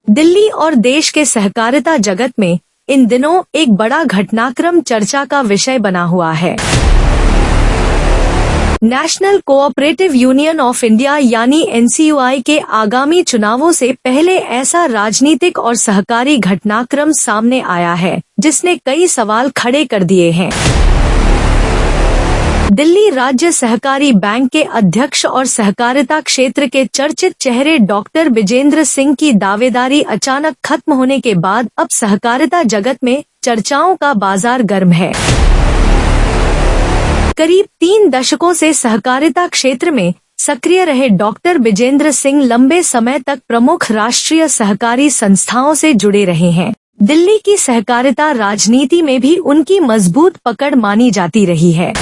दिल्ली और देश के सहकारिता जगत में इन दिनों एक बड़ा घटनाक्रम चर्चा का विषय बना हुआ है। National cooperative union of India यानी NCUI के आगामी चुनावों से पहले ऐसा राजनीतिक और सहकारी घटनाक्रम सामने आया है जिसने कई सवाल खड़े कर दिए हैं। दिल्ली राज्य सहकारी बैंक के अध्यक्ष और सहकारिता क्षेत्र के चर्चित चेहरे डॉक्टर विजेंद्र सिंह की दावेदारी अचानक खत्म होने के बाद अब सहकारिता जगत में चर्चाओं का बाजार गर्म है। करीब 3 दशकों से सहकारिता क्षेत्र में सक्रिय रहे डॉक्टर विजेंद्र सिंह लंबे समय तक प्रमुख राष्ट्रीय सहकारी संस्थाओं से जुड़े रहे हैं। दिल्ली की सहकारिता राजनीति में भी उनकी मजबूत पकड़ मानी जाती रही है।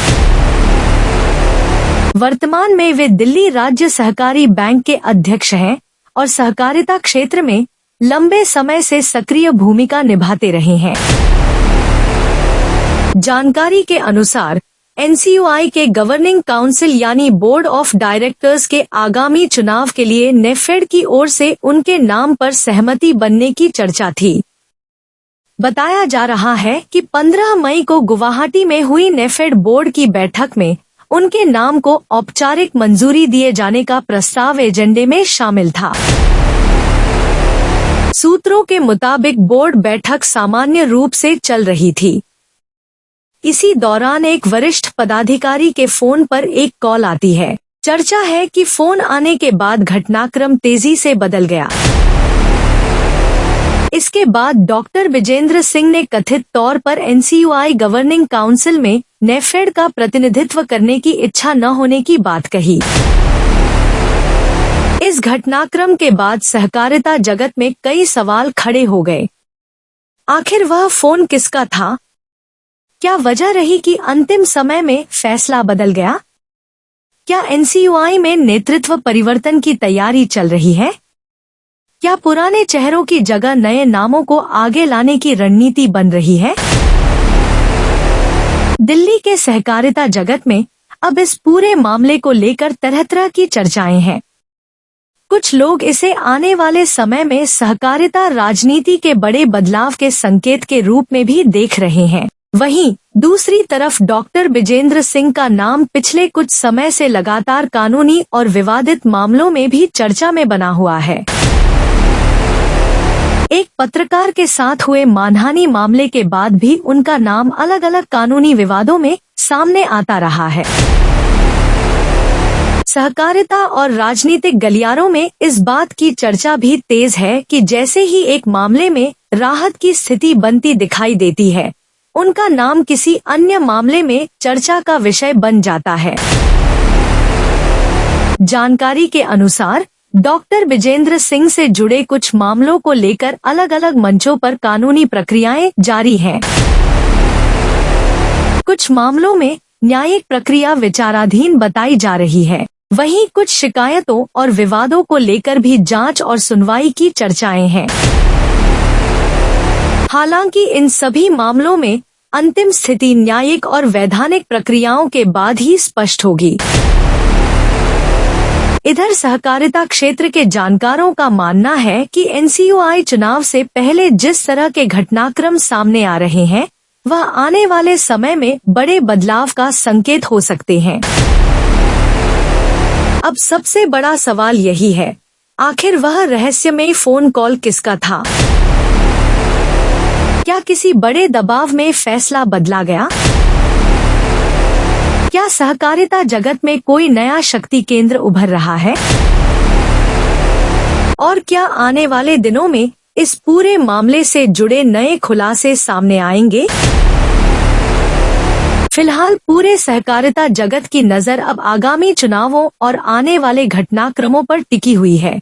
वर्तमान में वे दिल्ली राज्य सहकारी बैंक के अध्यक्ष हैं और सहकारिता क्षेत्र में लंबे समय से सक्रिय भूमिका निभाते रहे हैं। जानकारी के अनुसार NCUI के गवर्निंग काउंसिल यानी बोर्ड ऑफ डायरेक्टर्स के आगामी चुनाव के लिए नेफेड की ओर से उनके नाम पर सहमति बनने की चर्चा थी। बताया जा रहा है कि 15 मई को गुवाहाटी में हुई नेफेड बोर्ड की बैठक में उनके नाम को औपचारिक मंजूरी दिए जाने का प्रस्ताव एजेंडे में शामिल था। सूत्रों के मुताबिक बोर्ड बैठक सामान्य रूप से चल रही थी। इसी दौरान एक वरिष्ठ पदाधिकारी के फोन पर एक कॉल आती है। चर्चा है कि फोन आने के बाद घटनाक्रम तेजी से बदल गया। इसके बाद डॉक्टर विजेंद्र सिंह ने कथित तौर पर NCUI गवर्निंग काउंसिल में नेफेड का प्रतिनिधित्व करने की इच्छा न होने की बात कही। इस घटनाक्रम के बाद सहकारिता जगत में कई सवाल खड़े हो गए। आखिर वह फोन किसका था? क्या वजह रही कि अंतिम समय में फैसला बदल गया? क्या NCUI में नेतृत्व परिवर्तन की तैयारी चल रही है? क्या पुराने चेहरों की जगह नए नामों को आगे लाने की रणनीति बन रही है? दिल्ली के सहकारिता जगत में अब इस पूरे मामले को लेकर तरह तरह की चर्चाएं हैं। कुछ लोग इसे आने वाले समय में सहकारिता राजनीति के बड़े बदलाव के संकेत के रूप में भी देख रहे हैं। वहीं दूसरी तरफ डॉक्टर विजेंद्र सिंह का नाम पिछले कुछ समय से लगातार कानूनी और विवादित मामलों में भी चर्चा में बना हुआ है। एक पत्रकार के साथ हुए मानहानि मामले के बाद भी उनका नाम अलग अलग कानूनी विवादों में सामने आता रहा है। सहकारिता और राजनीतिक गलियारों में इस बात की चर्चा भी तेज है कि जैसे ही एक मामले में राहत की स्थिति बनती दिखाई देती है, उनका नाम किसी अन्य मामले में चर्चा का विषय बन जाता है। जानकारी के अनुसार डॉक्टर विजेंद्र सिंह से जुड़े कुछ मामलों को लेकर अलग अलग मंचों पर कानूनी प्रक्रियाएं जारी हैं। कुछ मामलों में न्यायिक प्रक्रिया विचाराधीन बताई जा रही है। वहीं कुछ शिकायतों और विवादों को लेकर भी जांच और सुनवाई की चर्चाएं हैं। हालांकि इन सभी मामलों में अंतिम स्थिति न्यायिक और वैधानिक प्रक्रियाओं के बाद ही स्पष्ट होगी। इधर सहकारिता क्षेत्र के जानकारों का मानना है कि NCUI चुनाव से पहले जिस तरह के घटनाक्रम सामने आ रहे हैं, वह आने वाले समय में बड़े बदलाव का संकेत हो सकते हैं। अब सबसे बड़ा सवाल यही है, आखिर वह रहस्यमयी फोन कॉल किसका था? क्या किसी बड़े दबाव में फैसला बदला गया? क्या सहकारिता जगत में कोई नया शक्ति केंद्र उभर रहा है? और क्या आने वाले दिनों में इस पूरे मामले से जुड़े नए खुलासे सामने आएंगे? फिलहाल पूरे सहकारिता जगत की नजर अब आगामी चुनावों और आने वाले घटनाक्रमों पर टिकी हुई है।